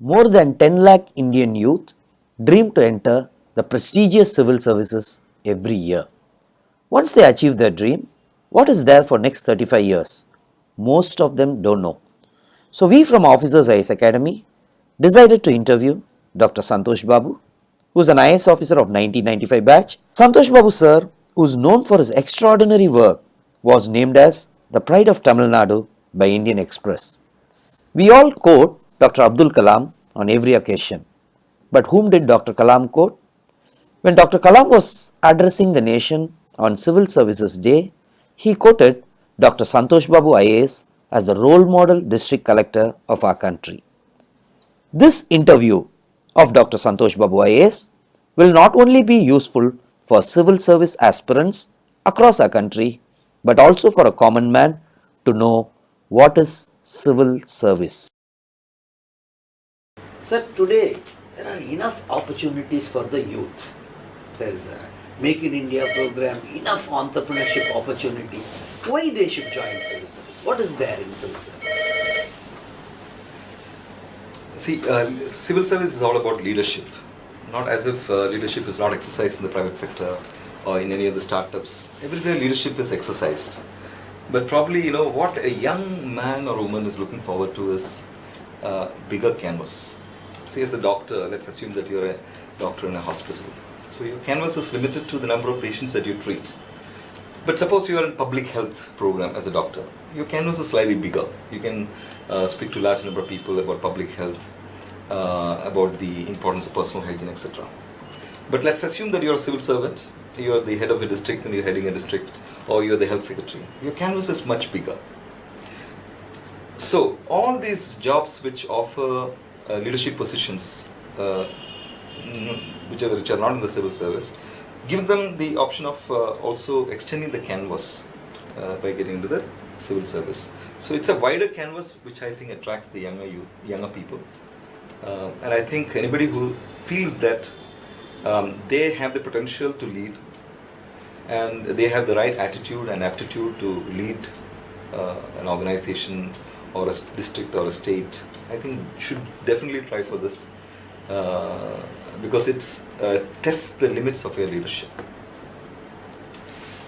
More than 10 lakh Indian youth dream to enter the prestigious civil services every year. Once they achieve their dream, what is there for next 35 years? Most of them don't know. So we from Officers IAS Academy decided to interview Dr. Santosh Babu, who is an IAS officer of 1995 batch. Santosh Babu sir, who is known for his extraordinary work, was named as the pride of Tamil Nadu by Indian Express. We all quote Dr. Abdul Kalam on every occasion. But whom did Dr. Kalam quote? When Dr. Kalam was addressing the nation on Civil Services Day, he quoted Dr. Santosh Babu IAS as the role model district collector of our country. This interview of Dr. Santosh Babu IAS will not only be useful for civil service aspirants across our country, but also for a common man to know what is civil service. Sir, today there are enough opportunities for the youth. There is a Make in India program, enough entrepreneurship opportunity. Why they should join civil service? What is there in civil service? See, civil service is all about leadership. Not as if leadership is not exercised in the private sector or in any of the startups. Everywhere leadership is exercised. But probably, what a young man or woman is looking forward to is bigger canvas. See, as a doctor, let's assume that you're a doctor in a hospital. So your canvas is limited to the number of patients that you treat. But suppose you are in public health program as a doctor, your canvas is slightly bigger. You can speak to a large number of people about public health, about the importance of personal hygiene, etc. But let's assume that you're a civil servant, you're the head of a district and you're heading a district, or you're the health secretary. Your canvas is much bigger. So all these jobs which offer leadership positions, which are not in the civil service, give them the option of also extending the canvas by getting into the civil service. So it's a wider canvas which I think attracts the younger people. And I think anybody who feels that they have the potential to lead and they have the right attitude and aptitude to lead an organization or a district or a state, I think should definitely try for this because it tests the limits of your leadership.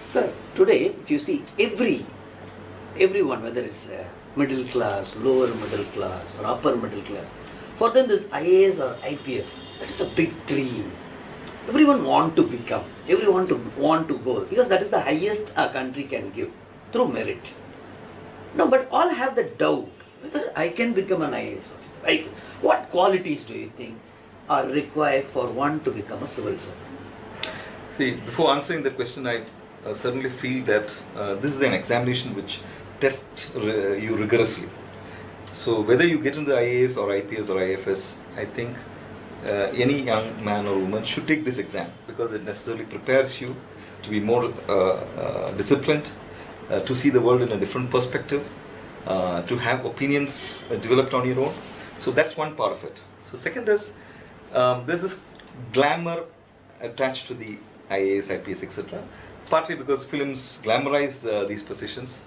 Sir, today if you see everyone, whether it's middle class, lower middle class or upper middle class, for them this IAS or IPS, that is a big dream. Everyone want to become, everyone want to go, because that is the highest a country can give through merit. No, but all have the doubt whether I can become an IAS officer. What qualities do you think are required for one to become a civil servant? See, before answering the question, I certainly feel that this is an examination which tests you rigorously. So whether you get into the IAS or IPS or IFS, I think any young man or woman should take this exam because it necessarily prepares you to be more disciplined, to see the world in a different perspective, to have opinions developed on your own. So that's one part of it. So second is, there's this glamour attached to the IAS, IPS, etc. Partly because films glamorize these positions,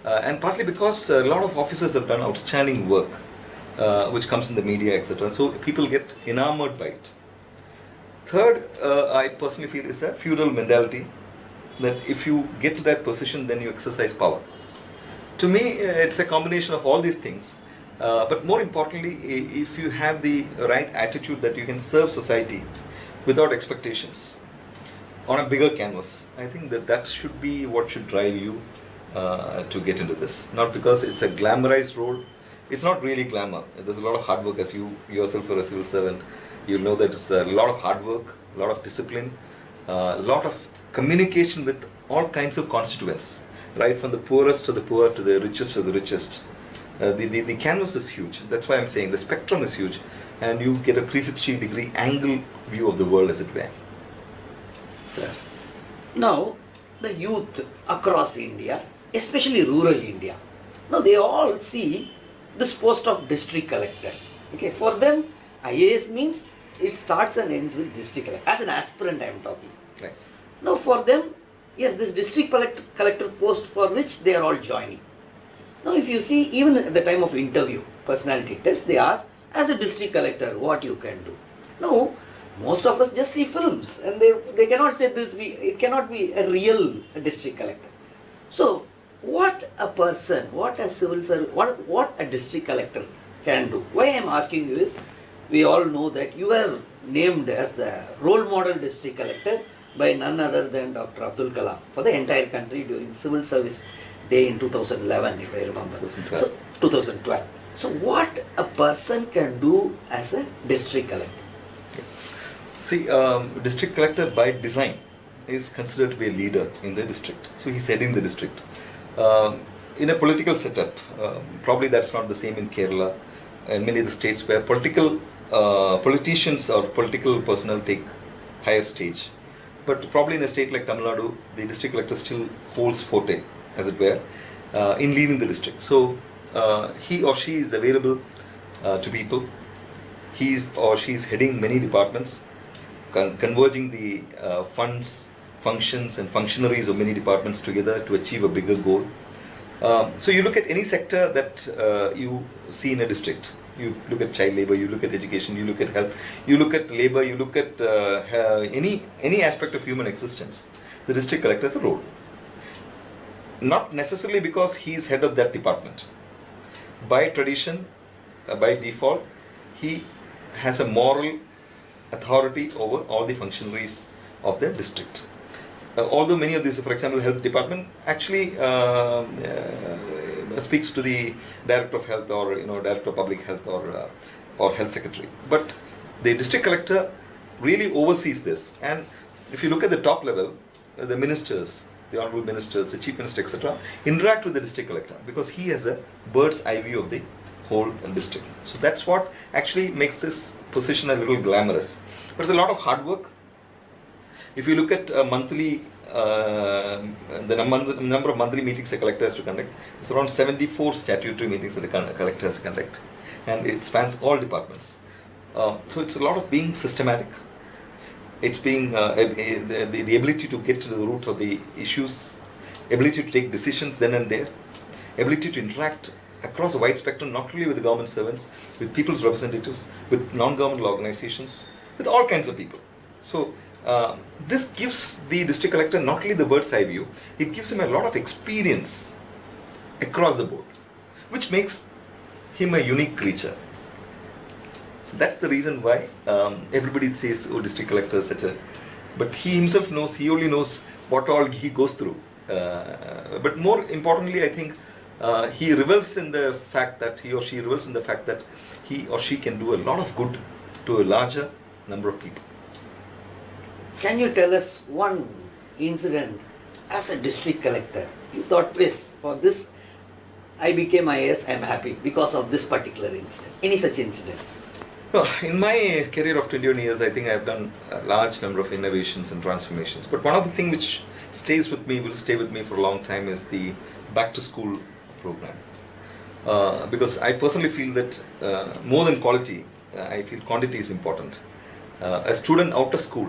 and partly because a lot of officers have done outstanding work, which comes in the media, etc. So people get enamored by it. Third, I personally feel is a feudal mentality, that if you get to that position, then you exercise power. To me, it's a combination of all these things. But more importantly, if you have the right attitude that you can serve society without expectations on a bigger canvas, I think that should be what should drive you to get into this. Not because it's a glamorized role. It's not really glamour. There's a lot of hard work. As you yourself are a civil servant, you know that it's a lot of hard work, a lot of discipline, a lot of communication with all kinds of constituents, right from the poorest to the poor to the richest to the richest. The canvas is huge. That's why I'm saying the spectrum is huge, and you get a 360-degree angle view of the world, as it were. Sir, now the youth across India, especially rural India, now they all see this post of district collector. Okay, for them, IAS means it starts and ends with district collector. As an aspirant, I am talking. Right. Now, for them, yes, this district collector post for which they are all joining. Now, if you see, even at the time of interview, personality test, they ask, as a district collector, what you can do. No, most of us just see films and they cannot say this, it cannot be a real district collector. So, what a person, what a civil servant, what a district collector can do. Why I am asking you is, we all know that you were named as the role model district collector by none other than Dr. Abdul Kalam for the entire country during Civil Service Day in 2011, if I remember. 2012. So, 2012. So, what a person can do as a district collector? See, district collector by design is considered to be a leader in the district. So he's heading the district. In a political setup, probably that's not the same in Kerala and many of the states where politicians or political personnel take higher stage. But probably in a state like Tamil Nadu, the district collector still holds forte, as it were, in leading the district. So he or she is available to people. He or she is heading many departments, converging the funds, functions and functionaries of many departments together to achieve a bigger goal. So you look at any sector that you see in a district. You look at child labor, you look at education, you look at health, you look at labor, you look at any aspect of human existence. The district collector has a role. Not necessarily because he is head of that department. By tradition, by default, he has a moral authority over all the functionaries of the district. Although many of these, for example, health department actually speaks to the director of health or director of public health or health secretary. But the district collector really oversees this. And if you look at the top level, the ministers, the honorable ministers, the chief minister, etc., interact with the district collector because he has a bird's eye view of the whole district. So that's what actually makes this position a little glamorous. But it's a lot of hard work. If you look at monthly, the number of monthly meetings a collector has to conduct, it's around 74 statutory meetings that a collector has to conduct, and it spans all departments. So it's a lot of being systematic. It's being the ability to get to the roots of the issues, ability to take decisions then and there, ability to interact across a wide spectrum, not only with the government servants, with people's representatives, with non-governmental organizations, with all kinds of people. So this gives the district collector not only the bird's eye view, it gives him a lot of experience across the board, which makes him a unique creature. So that's the reason why everybody says, oh, district collector is such a... But he himself knows, he only knows what all he goes through. But more importantly, I think he revels in the fact that he or she revels in the fact that he or she can do a lot of good to a larger number of people. Can you tell us one incident as a district collector? You thought, yes, for this I became IAS, I am happy because of this particular incident. Any such incident? No, in my career of 21 years, I think I have done a large number of innovations and transformations. But one of the things which stays with me, will stay with me for a long time, is the back to school program. Because I personally feel that more than quality, I feel quantity is important. A student out of school,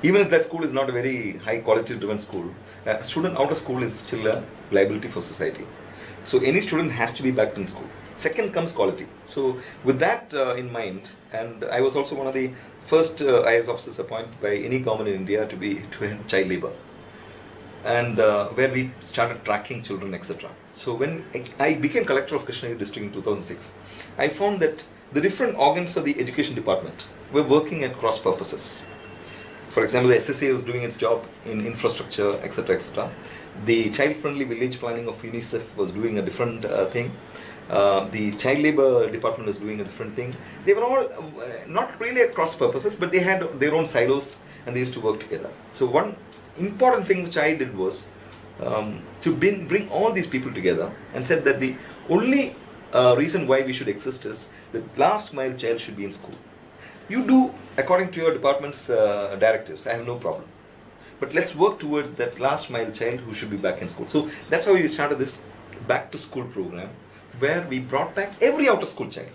even if that school is not a very high quality driven school, a student out of school is still a liability for society. So any student has to be back in school. Second comes quality. So with that in mind, and I was also one of the first IAS officers appointed by any government in India to end child labor, and where we started tracking children, etc. So when I became collector of Krishnagiri district in 2006, I found that the different organs of the education department were working at cross purposes. For example, the SSA was doing its job in infrastructure, etc., etc. The child-friendly village planning of UNICEF was doing a different thing. The child labor department was doing a different thing. They were all not really at cross purposes, but they had their own silos and they used to work together. So one important thing which I did was to bring all these people together and said that the only reason why we should exist is that last mile child should be in school. You do according to your department's directives, I have no problem. But let's work towards that last mile child who should be back in school. So that's how we started this back to school program, where we brought back every out of school child.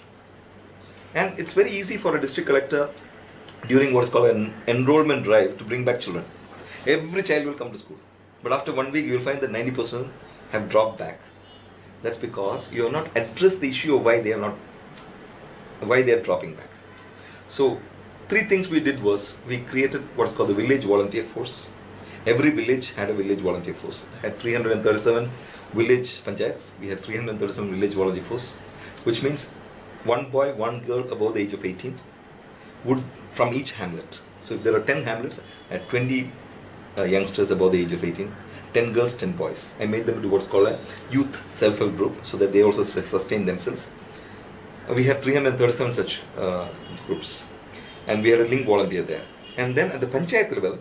And it's very easy for a district collector during what is called an enrollment drive to bring back children. Every child will come to school. But after 1 week, you will find that 90% have dropped back. That's because you have not addressed the issue of why they are not why they are dropping back. So 3 things we did was we created what's called the village volunteer force. Every village had a village volunteer force. Had 337 village panchayats. We had 337 village volunteer force, which means one boy, one girl above the age of 18 would from each hamlet. So if there are 10 hamlets, at 20 youngsters above the age of 18, 10 girls, 10 boys. I made them do what's called a youth self-help group so that they also sustain themselves. We had 337 such groups, and we had a link volunteer there. And then at the panchayat level,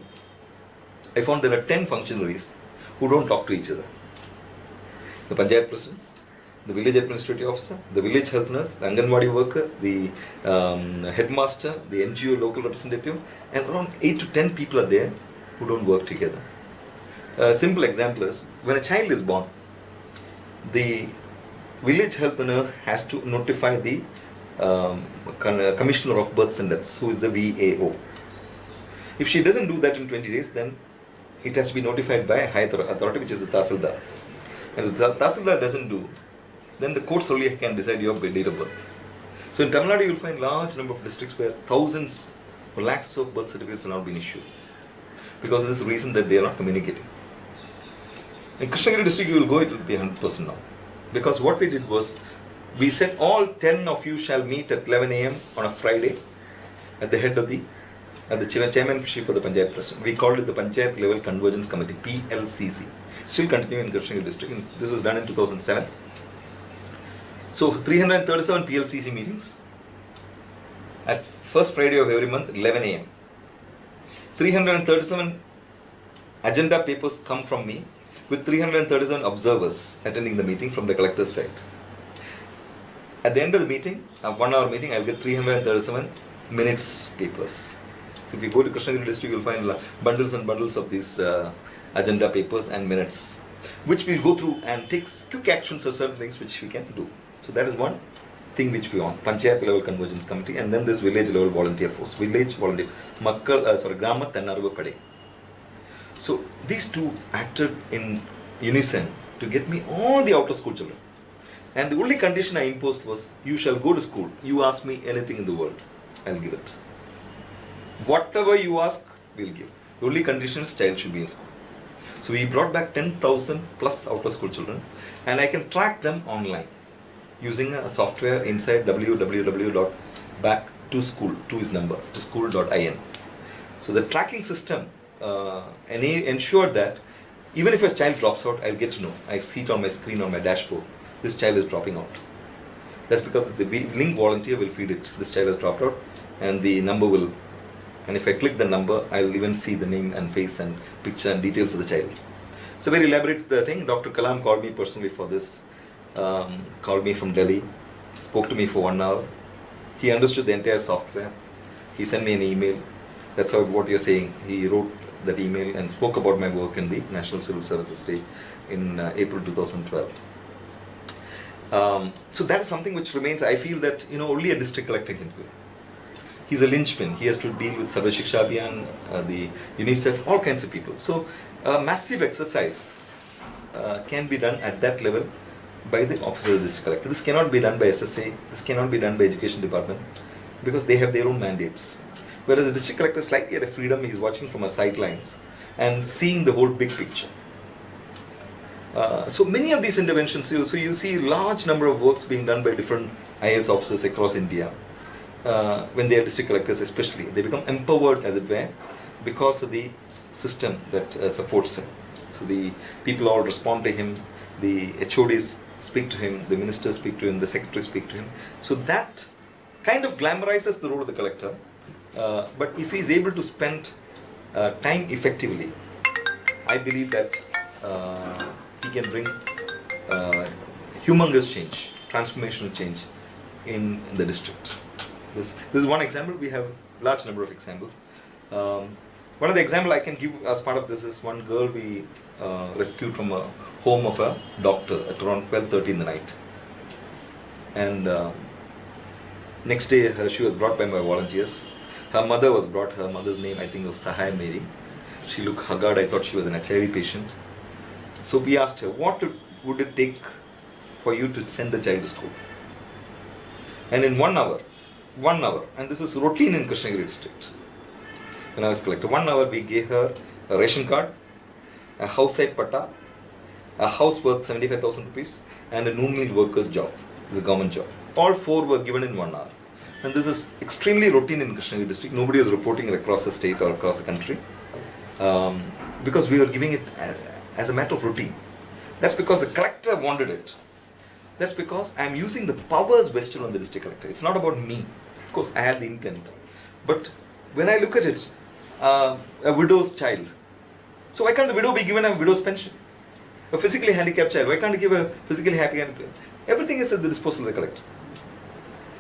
I found there are 10 functionaries who don't talk to each other. The panchayat president, the village administrative officer, the village health nurse, the Anganwadi worker, the headmaster, the NGO local representative, and around 8 to 10 people are there who don't work together. A simple example is, when a child is born, the village health nurse has to notify the Commissioner of Births and Deaths, who is the VAO. If she doesn't do that in 20 days, then it has to be notified by a higher authority, which is the Tahsildar. And the Tahsildar doesn't do, then the courts only can decide your date of birth. So in Tamil Nadu, you will find large number of districts where thousands or lakhs of birth certificates have not been issued because of this reason that they are not communicating. In Krishnagiri district, you will go, it will be 100% now. Because what we did was, we said all 10 of you shall meet at 11 a.m. on a Friday at the head of the chairmanship of the Panchayat President. We called it the Panchayat Level Convergence Committee, PLCC. Still continuing in Krishnagiri district. This was done in 2007. So 337 PLCC meetings at first Friday of every month, 11 a.m. 337 agenda papers come from me, with 337 observers attending the meeting from the collector's side. At the end of the meeting, a 1 hour meeting, I will get 337 minutes papers. So if you go to Krishnagiri district, you will find bundles and bundles of these agenda papers and minutes, which we'll go through and take quick actions of certain things which we can do. So that is one thing which we want, Panchayat level convergence committee, and then this village level volunteer force, village volunteer, Grama Tannarva Pade. So these two acted in unison to get me all the outer school children. And the only condition I imposed was, you shall go to school. You ask me anything in the world, I'll give it. Whatever you ask, we'll give. The only condition is child should be in school. So we brought back 10,000 plus outer school children, and I can track them online using a software inside www.backtoschool, 2 is number, to school.in. So the tracking system ensured that even if a child drops out, I'll get to know. I see it on my screen, on my dashboard, this child is dropping out. That's because the link volunteer will feed it, this child has dropped out, and the number will, and if I click the number, I'll even see the name and face and picture and details of the child. It's a very elaborate thing. Dr. Kalam called me personally for this, called me from Delhi, spoke to me for 1 hour. He understood the entire software. He sent me an email. That's how what you're saying. He wrote that email and spoke about my work in the National Civil Services Day in April 2012. So that is something which remains. I feel that only a district collector can do it. He's a linchpin. He has to deal with Sarva Shiksha Abhiyan, the UNICEF, all kinds of people. So a massive exercise can be done at that level by the officers of the district collector. This cannot be done by SSA. This cannot be done by Education Department because they have their own mandates. Whereas the district collector is slightly at a freedom. He's watching from a sidelines and seeing the whole big picture. So many of these interventions, so you see large number of works being done by different IAS officers across India. When they are district collectors especially, they become empowered as it were because of the system that supports him. So the people all respond to him, the HODs speak to him, the ministers speak to him, the secretaries speak to him. So that kind of glamorizes the role of the collector. But if he is able to spend time effectively, I believe that he can bring humongous change, transformational change in the district. This is one example. We have large number of examples. One of the example I can give as part of this is one girl we rescued from a home of a doctor at around 12:30 in the night. And next day she was brought by my volunteers. Her mother was brought. Her mother's name I think was Sahai Mary. She looked haggard. I thought she was an HIV patient. So we asked her, what would it take for you to send the child to school? And in 1 hour, 1 hour, and this is routine in Krishnagiri district. When I was collector, 1 hour we gave her a ration card, a house site patta, a house worth 75,000 rupees, and a noon meal worker's job. It's a government job. All 4 were given in 1 hour. And this is extremely routine in Krishnagiri district. Nobody is reporting it across the state or across the country, because we were giving it as a matter of routine. That's because the collector wanted it. That's because I'm using the powers vested on the district collector. It's not about me. Of course, I had the intent. But when I look at it, a widow's child. So why can't the widow be given a widow's pension? A physically handicapped child, why can't you give a physically handicapped? Everything is at the disposal of the collector.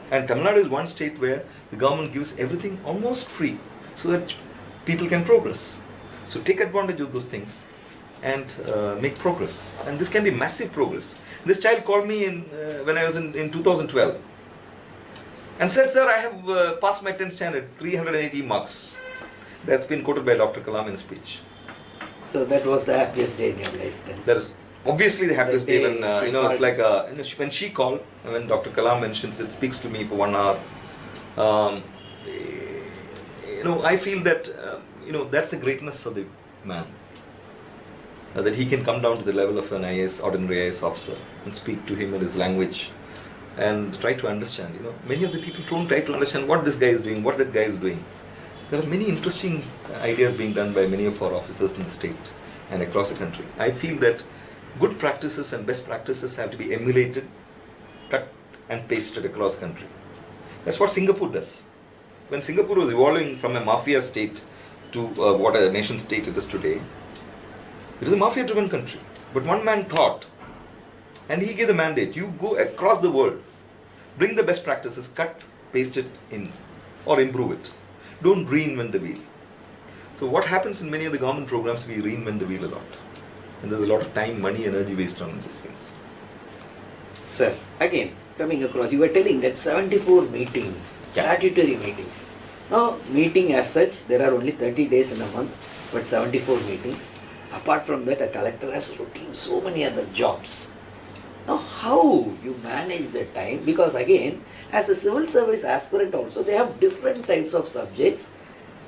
And Tamil Nadu is one state where the government gives everything almost free so that people can progress. So take advantage of those things and make progress. And this can be massive progress. This child called me when I was in 2012 and said, "Sir, I have passed my 10th standard, 380 marks." That's been quoted by Dr. Kalam in a speech. So that was the happiest day in your life then? That is obviously the happiest day when, it's like, when she called, when Dr. Kalam mentions it, speaks to me for 1 hour. I feel that, that's the greatness of the man. That he can come down to the level of an ordinary IAS officer and speak to him in his language and try to understand. Many of the people don't try to understand what this guy is doing, what that guy is doing. There are many interesting ideas being done by many of our officers in the state and across the country. I feel that good practices and best practices have to be emulated, cut and pasted across the country. That's what Singapore does. When Singapore was evolving from a mafia state to what a nation state it is today, it is a mafia-driven country. But one man thought, and he gave the mandate, you go across the world, bring the best practices, cut, paste it in, or improve it. Don't reinvent the wheel. So what happens in many of the government programs, we reinvent the wheel a lot. And there's a lot of time, money, energy wasted on these things. Sir, again, coming across, you were telling that 74 meetings, statutory meetings. Now, meeting as such, there are only 30 days in a month, but 74 meetings. Apart from that, a collector has routine so many other jobs. Now, how you manage the time? Because again, as a civil service aspirant also, they have different types of subjects.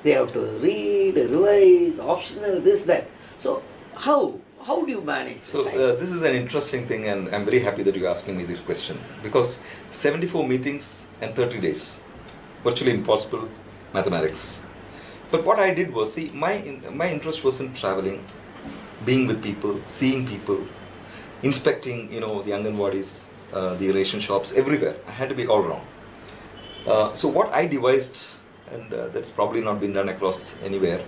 They have to read, revise, optional, this, that. So, how do you manage the time? This is an interesting thing, and I'm very happy that you're asking me this question. Because 74 meetings and 30 days, virtually impossible mathematics. But what I did was, my interest was in traveling, being with people, seeing people, inspecting, the Anganwadis, the ration shops, everywhere. I had to be all around. So what I devised, and that's probably not been done across anywhere.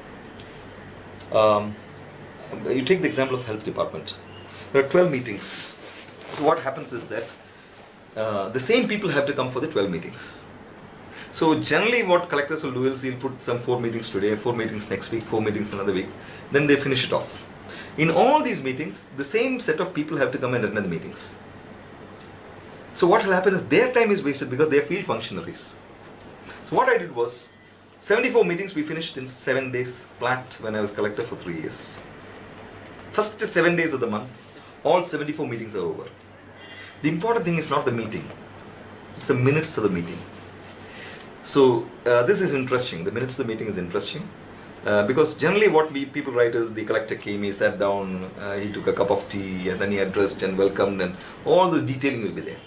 You take the example of health department. There are 12 meetings. So what happens is that the same people have to come for the 12 meetings. So generally what collectors will do is he'll put some 4 meetings today, 4 meetings next week, 4 meetings another week. Then they finish it off. In all these meetings, the same set of people have to come and attend the meetings. So what will happen is their time is wasted because they are field functionaries. So what I did was, 74 meetings we finished in 7 days flat when I was collector for 3 years. First 7 days of the month, all 74 meetings are over. The important thing is not the meeting, it's the minutes of the meeting. So this is interesting, the minutes of the meeting is interesting. Because generally what people write is the collector came, he sat down, he took a cup of tea and then he addressed and welcomed, and all the detailing will be there.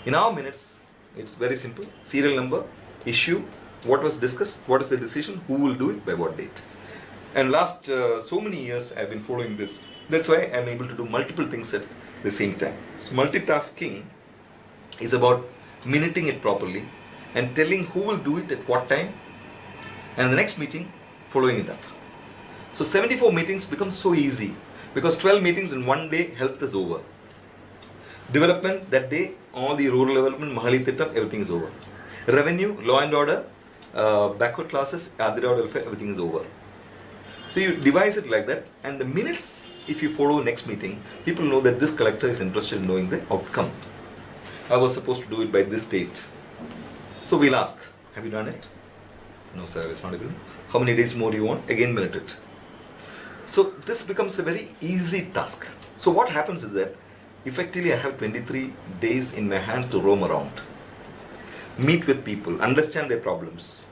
In our minutes, it's very simple. Serial number, issue, what was discussed, what is the decision, who will do it, by what date. And last so many years I've been following this. That's why I'm able to do multiple things at the same time. So multitasking is about minuting it properly and telling who will do it at what time, and the next meeting following it up. So 74 meetings become so easy because 12 meetings in one day, health is over. Development, that day, all the rural development, Mahali Thittam, everything is over. Revenue, law and order, backward classes, Adira welfare, everything is over. So you devise it like that, and the minutes, if you follow next meeting, people know that this collector is interested in knowing the outcome. I was supposed to do it by this date. So we'll ask, have you done it? No sir, it's not able. How many days more do you want? Again minute it. So this becomes a very easy task. So what happens is that effectively I have 23 days in my hand to roam around. meet with people, understand their problems.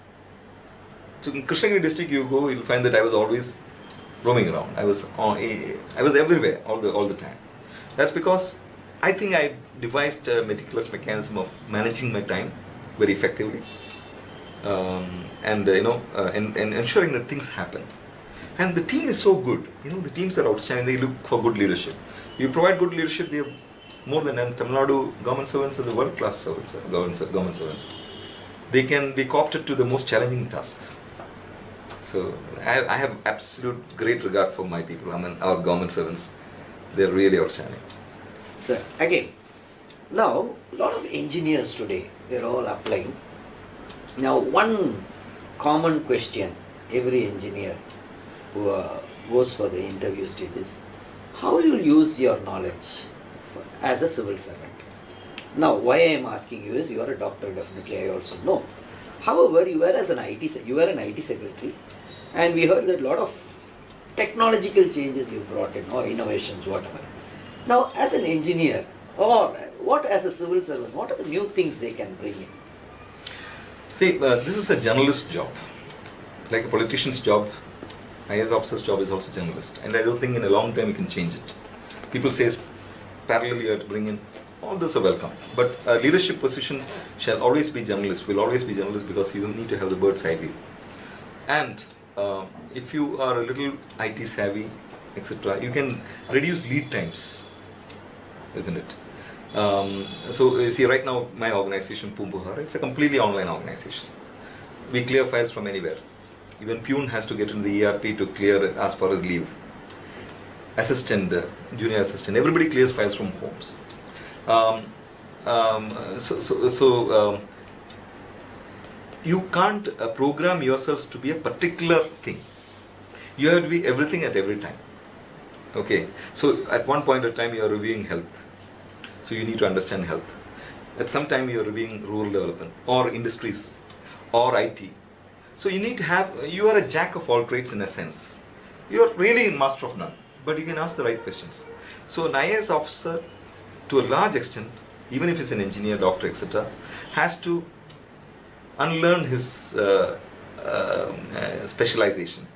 So in Krishnagiri district you go, you'll find that I was always roaming around. I was everywhere all the time. That's because I think I devised a meticulous mechanism of managing my time very effectively, and ensuring that things happen. And the team is so good. The teams are outstanding. They look for good leadership. You provide good leadership, they are more than Tamil Nadu government servants are the world-class servants, government servants. They can be co-opted to the most challenging task. So I have absolute great regard for my people. Our government servants. They're really outstanding. Sir, again, now a lot of engineers today, they're all applying. Now one common question every engineer who goes for the interview stages, how you use your knowledge as a civil servant? Now why I am asking you is, you are a doctor, definitely I also know. However, you were an IT secretary, and we heard that a lot of technological changes you brought in, or innovations, whatever. Now as an engineer, or what as a civil servant, what are the new things they can bring in? See, this is a journalist job. Like a politician's job, IAS officer's job is also journalist. And I don't think in a long time you can change it. People say parallel you have to bring in, all those are welcome. But a leadership position shall always be journalist, will always be journalist, because you need to have the bird's eye view. And if you are a little IT savvy, etc., you can reduce lead times, isn't it? So you see, right now my organization, Pumpuhar, it's a completely online organization. We clear files from anywhere. Even Pune has to get into the ERP to clear as per his leave. Assistant, junior assistant, everybody clears files from homes. You can't program yourselves to be a particular thing. You have to be everything at every time. Okay, so at one point of time you are reviewing health. So you need to understand health. At some time you are reviewing rural development or industries or IT. So you are a jack of all trades in a sense. You are really a master of none, but you can ask the right questions. So an IAS officer, to a large extent, even if he's an engineer, doctor, etc., has to unlearn his specialization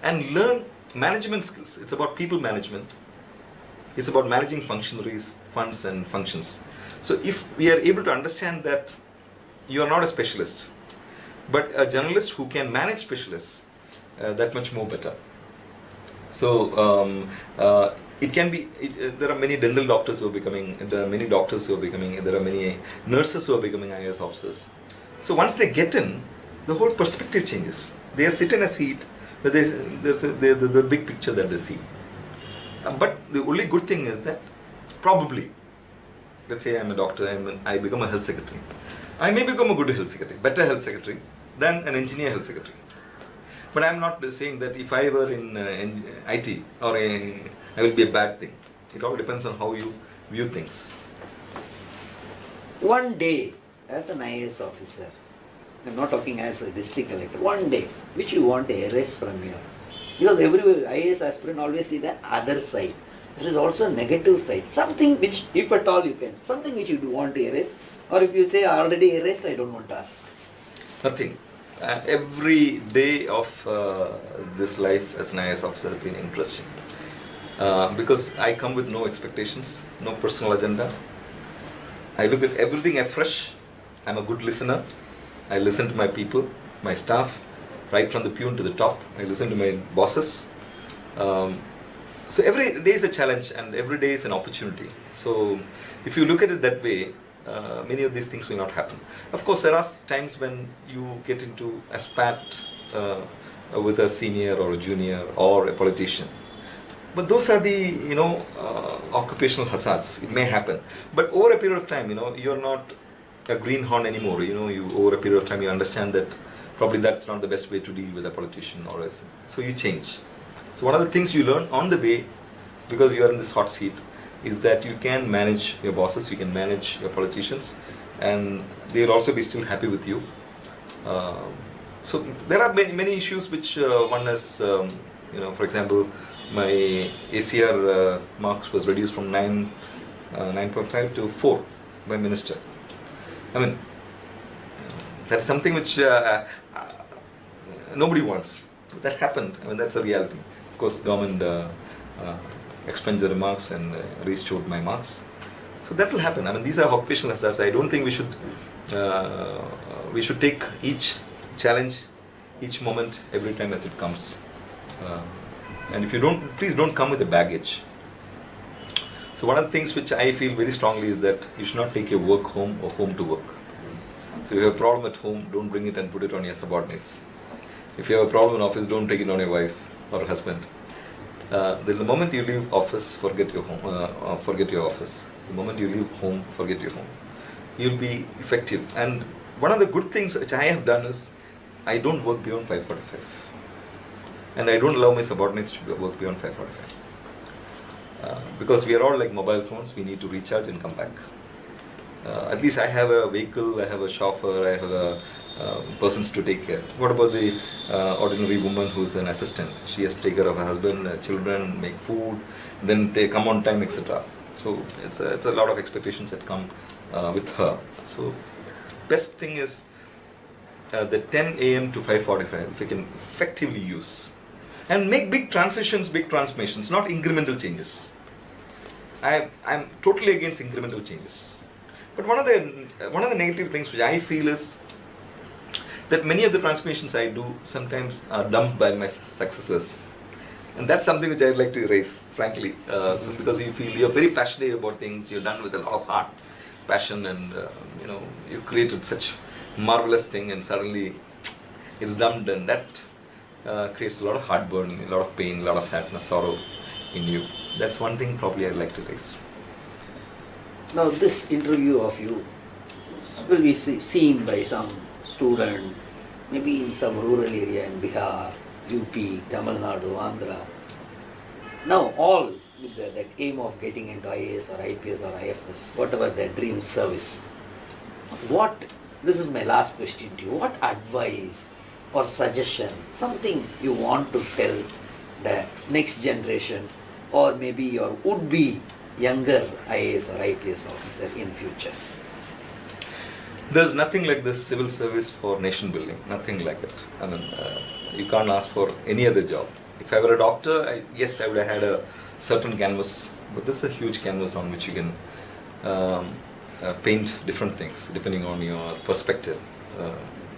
and learn management skills. It's about people management. It's about managing functionaries, funds and functions. So if we are able to understand that you are not a specialist, but a journalist who can manage specialists, that much more better. So it can be, there are many dental doctors who are becoming, there are many doctors who are becoming, there are many nurses who are becoming IAS officers. So once they get in, the whole perspective changes. They sit in a seat, but there's the big picture that they see. But the only good thing is that probably, let's say I'm a doctor and I become a health secretary. I may become a good health secretary, better health secretary than an engineer health secretary. But I'm not saying that if I were in IT or I will be a bad thing. It all depends on how you view things. One day, as an IAS officer, I'm not talking as a district collector, one day, which you want to erase from your, because every IAS aspirant always see the other side. There is also a negative side, something which, if at all you can, something which you do want to erase, or if you say already erased, I don't want to ask. Nothing. Every day of this life as an IAS officer has been interesting. Because I come with no expectations, no personal agenda. I look at everything afresh. I'm a good listener. I listen to my people, my staff, right from the Pune to the top. I listen to my bosses. So every day is a challenge and every day is an opportunity. So if you look at it that way, many of these things will not happen. Of course, there are times when you get into a spat with a senior or a junior or a politician. But those are the, occupational hazards. It may happen. But over a period of time, you're not a greenhorn anymore. Over a period of time, you understand that probably that's not the best way to deal with a politician so you change. So one of the things you learn on the way, because you are in this hot seat, is that you can manage your bosses, you can manage your politicians, and they will also be still happy with you. So there are many issues which one has, for example, my ACR marks was reduced from 9.5 to 4 by minister. I mean, That's something which nobody wants. That happened. I mean, that's a reality. Of course, government expunged the remarks and restored my marks. So that will happen. I mean, these are occupational hazards. I don't think we should take each challenge, each moment, every time as it comes. And if you don't, please don't come with a baggage. So one of the things which I feel very strongly is that you should not take your work home or home to work. So if you have a problem at home, don't bring it and put it on your subordinates. If you have a problem in office, don't take it on your wife or husband. The moment you leave office, forget your home, forget your office. The moment you leave home, forget your home. You'll be effective. And one of the good things which I have done is, I don't work beyond 5:45. And I don't allow my subordinates to work beyond 5:45. Because we are all like mobile phones, we need to recharge and come back. At least I have a vehicle, I have a chauffeur, I have a persons to take care. What about the ordinary woman who's an assistant? She has to take care of her husband, children, make food, then they come on time, etc. So it's a lot of expectations that come with her. So best thing is the 10 a.m. to 5:45, if we can effectively use. And make big transitions, big transformations, not incremental changes. I'm totally against incremental changes. But one of the negative things which I feel is that many of the transformations I do sometimes are dumped by my successors. And that's something which I'd like to erase, frankly. So because you feel you're very passionate about things, you're done with a lot of heart, passion, and you created such marvelous thing, and suddenly it's dumped, and that creates a lot of heartburn, a lot of pain, a lot of sadness, sorrow in you. That's one thing probably I'd like to raise. Now this interview of you will be seen by some student, maybe in some rural area in Bihar, UP, Tamil Nadu, Andhra. Now all with that aim of getting into IAS or IPS or IFS, whatever their dream service. This is my last question to you. What advice or suggestion, something you want to tell the next generation or maybe your would-be younger IAS or IPS officer in future? There's nothing like this civil service for nation building, nothing like it. I mean, you can't ask for any other job. If I were a doctor, yes, I would have had a certain canvas, but this is a huge canvas on which you can paint different things depending on your perspective.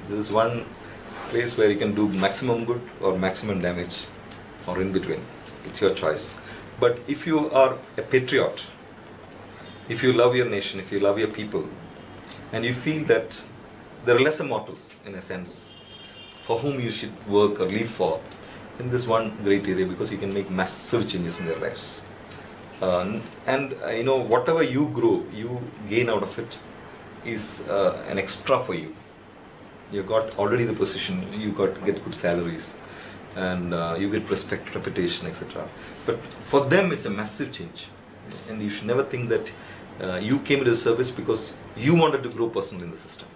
This is one place where you can do maximum good or maximum damage or in between. It's your choice. But if you are a patriot, if you love your nation, if you love your people, and you feel that there are lesser mortals, in a sense, for whom you should work or live for, in this one great area, because you can make massive changes in their lives. Whatever you grow, you gain out of it is an extra for you. You got already the position, you get good salaries, and you get respect, reputation, etc. But for them, it's a massive change, and you should never think that you came into service because you wanted to grow personally in the system.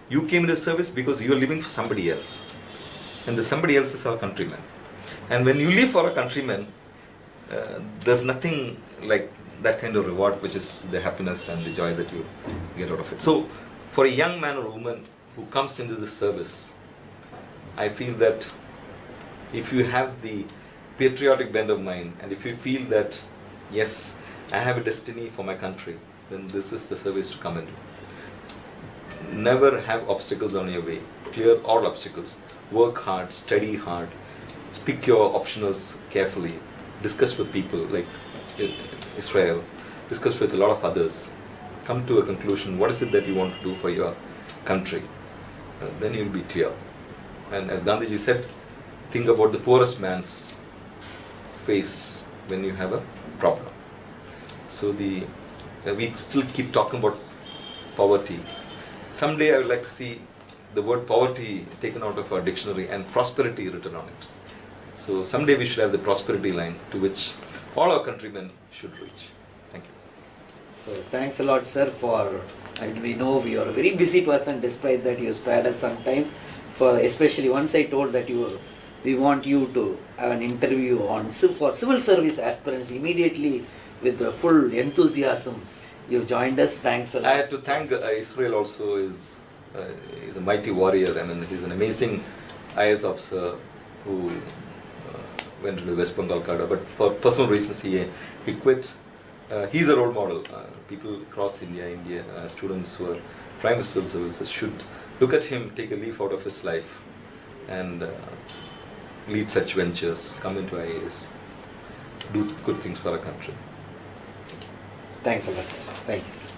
You came into service because you are living for somebody else, and the somebody else is our countrymen. And when you live for a countryman, there's nothing like that kind of reward, which is the happiness and the joy that you get out of it. So, for a young man or woman who comes into this service, I feel that if you have the patriotic bent of mind, and if you feel that, yes, I have a destiny for my country, then this is the service to come into. Never have obstacles on your way. Clear all obstacles. Work hard, study hard, pick your optionals carefully, discuss with people like Israel, discuss with a lot of others, come to a conclusion, what is it that you want to do for your country? Then you'll be clear. And as Gandhiji said, think about the poorest man's face when you have a problem. So we still keep talking about poverty. Someday I would like to see the word poverty taken out of our dictionary and prosperity written on it. So someday we should have the prosperity line to which all our countrymen should reach. Thank you. So thanks a lot, sir, we know you are a very busy person. Despite that, you spared us some time. Especially once I told that we want you to have an interview for civil service aspirants immediately with the full enthusiasm. You joined us. Thanks a lot. I have to thank Israel also. Is is a mighty warrior. I mean, he's an amazing IAS officer who went to the West Bengal cadre, but for personal reasons he quit. He's a role model. People across India, students who are trying to civil services should look at him, take a leaf out of his life, and lead such ventures, come into IAS, do good things for our country. Thanks a lot, sir. Thank you, sir.